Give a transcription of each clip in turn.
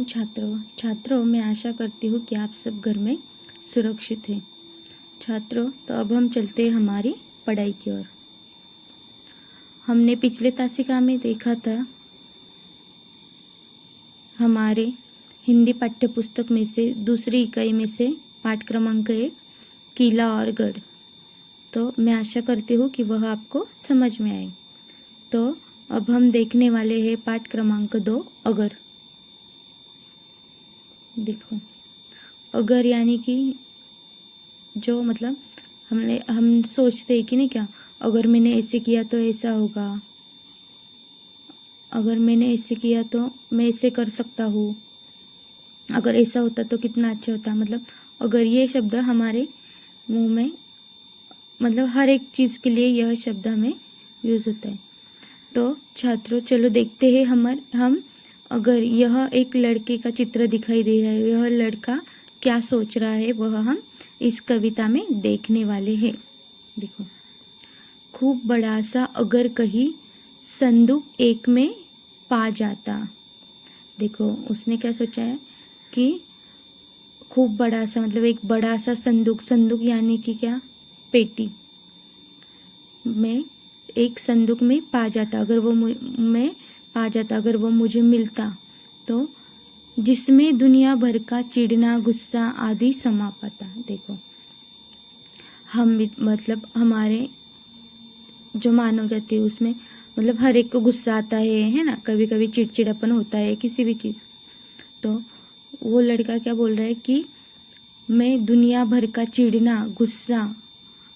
नमस्कार छात्रों मैं आशा करती हूँ कि आप सब घर में सुरक्षित हैं। छात्रों, तो अब हम चलते हैं हमारी पढ़ाई की ओर। हमने पिछले तासिका में देखा था हमारे हिंदी पाठ्य पुस्तक में से दूसरी इकाई में से पाठ क्रमांक 1 किला और गढ़। तो मैं आशा करती हूँ कि वह आपको समझ में आए। तो अब हम देखने वाले हैं पाठ क्रमांक 2 अगर। देखो, अगर यानी कि जो मतलब हम सोचते हैं कि नहीं, क्या अगर मैंने ऐसे किया तो ऐसा होगा, अगर मैंने ऐसे किया तो मैं ऐसे कर सकता हूँ, अगर ऐसा होता तो कितना अच्छा होता। मतलब अगर ये शब्द हमारे मुंह में, मतलब हर एक चीज़ के लिए यह शब्द हमें यूज़ होता है। तो छात्रों चलो देखते हैं हम अगर यह एक लड़के का चित्र दिखाई दे रहा है, यह लड़का क्या सोच रहा है वह हम इस कविता में देखने वाले हैं। देखो, खूब बड़ा सा अगर कहीं संदूक एक में पा जाता। देखो उसने क्या सोचा है कि खूब बड़ा सा मतलब एक बड़ा सा संदूक यानी कि क्या, पेटी में एक संदूक में पा जाता, अगर वो मैं पा जाता, अगर वो मुझे मिलता तो जिसमें दुनिया भर का चिढ़ना गुस्सा आदि समा पाता। देखो हम मतलब हमारे जो मानव जाति है उसमें मतलब हर एक को गुस्सा आता है ना, कभी कभी चिड़चिड़ापन होता है किसी भी चीज़। तो वो लड़का क्या बोल रहा है कि मैं दुनिया भर का चिढ़ना गुस्सा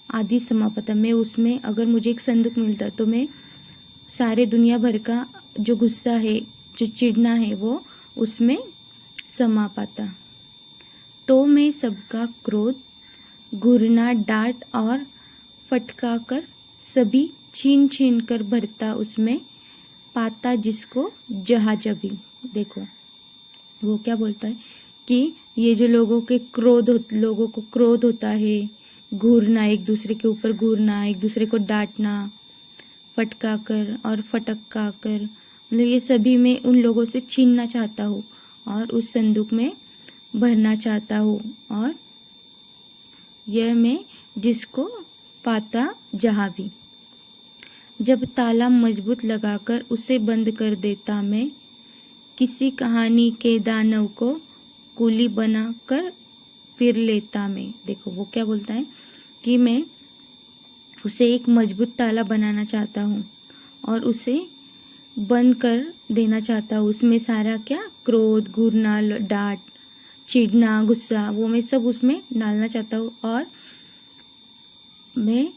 आदि समा पाता। मैं उसमें अगर मुझे एक संदूक मिलता तो मैं सारे दुनिया भर का जो गुस्सा है, जो चिढ़ना है, वो उसमें समा पाता। तो मैं सबका क्रोध, घूरना, डांट और फटका कर सभी छीन छीन कर भरता उसमें पाता जिसको जहाजबी। देखो वो क्या बोलता है कि ये जो लोगों को क्रोध होता है, घूरना, एक दूसरे के ऊपर घूरना, एक दूसरे को डांटना, फटका कर और फटका कर, मतलब ये सभी मैं उन लोगों से छीनना चाहता हूँ और उस संदूक में भरना चाहता हूँ, और यह मैं जिसको पाता जहाँ भी। जब ताला मजबूत लगाकर उसे बंद कर देता मैं, किसी कहानी के दानव को कुली बना कर फिर लेता मैं। देखो वो क्या बोलता है कि मैं उसे एक मजबूत ताला बनाना चाहता हूँ और उसे बंद कर देना चाहता हूँ। उसमें सारा क्या, क्रोध, घूरना, डांट, चिढ़ना, गुस्सा, वो मैं सब उसमें डालना चाहता हूँ और मैं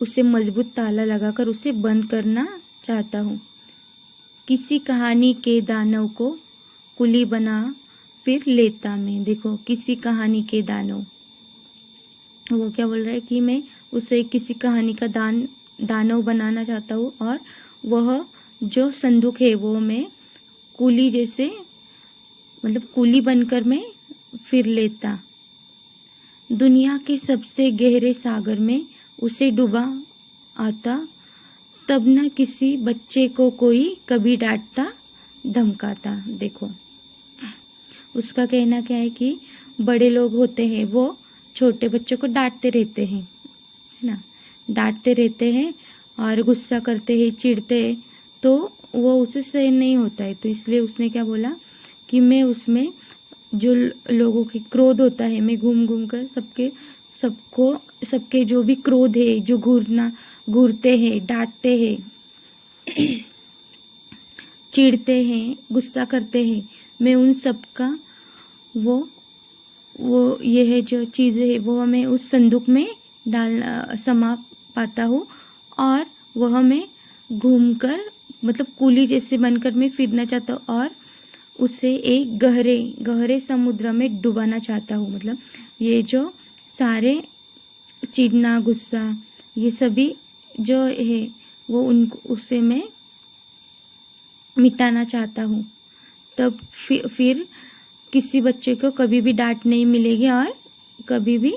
उसे मजबूत ताला लगाकर उसे बंद करना चाहता हूँ। किसी कहानी के दानव को कुली बना फिर लेता मैं। देखो किसी कहानी के दानव, वो क्या बोल रहा है कि मैं उसे किसी कहानी का दानव बनाना चाहता हूँ और वह जो संदूक है वो मैं कुली जैसे, मतलब कुली बनकर मैं फिर लेता। दुनिया के सबसे गहरे सागर में उसे डूबा आता, तब न किसी बच्चे को कोई कभी डांटता धमकाता। देखो उसका कहना क्या है कि बड़े लोग होते हैं वो छोटे बच्चों को डांटते रहते हैं, है ना, डांटते रहते हैं और गुस्सा करते हैं, चिढ़ते हैं, तो वो उसे सहन नहीं होता है। तो इसलिए उसने क्या बोला कि मैं उसमें जो लोगों के क्रोध होता है, मैं घूम घूम कर सबके जो भी क्रोध है, जो घूरते हैं, डांटते हैं, चिढ़ते हैं, गुस्सा करते हैं, मैं उन सब का वो ये है जो चीज़ें है वो मैं उस संदूक में समा पाता हूँ और वह मैं घूमकर मतलब कुली जैसे बनकर मैं फिरना चाहता हूँ और उसे एक गहरे समुद्र में डुबाना चाहता हूँ। मतलब ये जो सारे चिढ़ना, गुस्सा, ये सभी जो है वो उसे मैं मिटाना चाहता हूँ। तब फिर किसी बच्चे को कभी भी डांट नहीं मिलेगी और कभी भी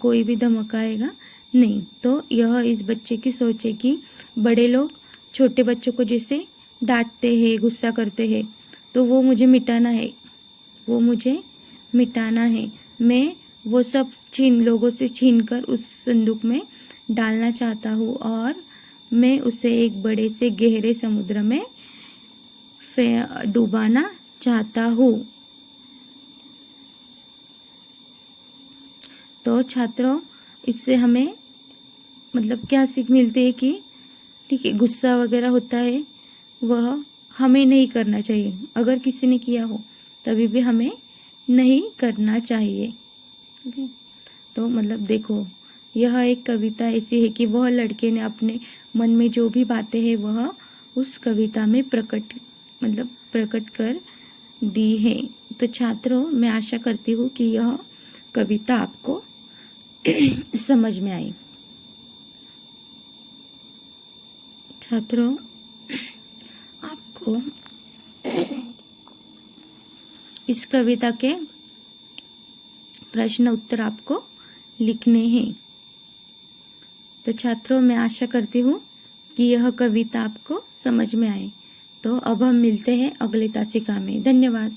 कोई भी धमकाएगा नहीं। तो यह इस बच्चे की सोच है कि बड़े लोग छोटे बच्चों को जैसे डांटते हैं, गुस्सा करते हैं, तो वो मुझे मिटाना है, वो मुझे मिटाना है। मैं वो सब लोगों से छीन कर उस संदूक में डालना चाहता हूँ और मैं उसे एक बड़े से गहरे समुद्र में डुबाना चाहता हूँ। तो छात्रों, इससे हमें मतलब क्या सीख मिलती है कि ठीक है, गुस्सा वगैरह होता है वह हमें नहीं करना चाहिए। अगर किसी ने किया हो तभी भी हमें नहीं करना चाहिए। ठीक है, तो मतलब देखो, यह एक कविता ऐसी है कि वह लड़के ने अपने मन में जो भी बातें हैं वह उस कविता में प्रकट कर दी है। तो छात्रों, मैं आशा करती हूँ कि यह कविता आपको समझ में आई। छात्रों, आपको इस कविता के प्रश्न उत्तर आपको लिखने हैं। तो छात्रों, मैं आशा करती हूँ कि यह कविता आपको समझ में आए। तो अब हम मिलते हैं अगली तासिका में। धन्यवाद।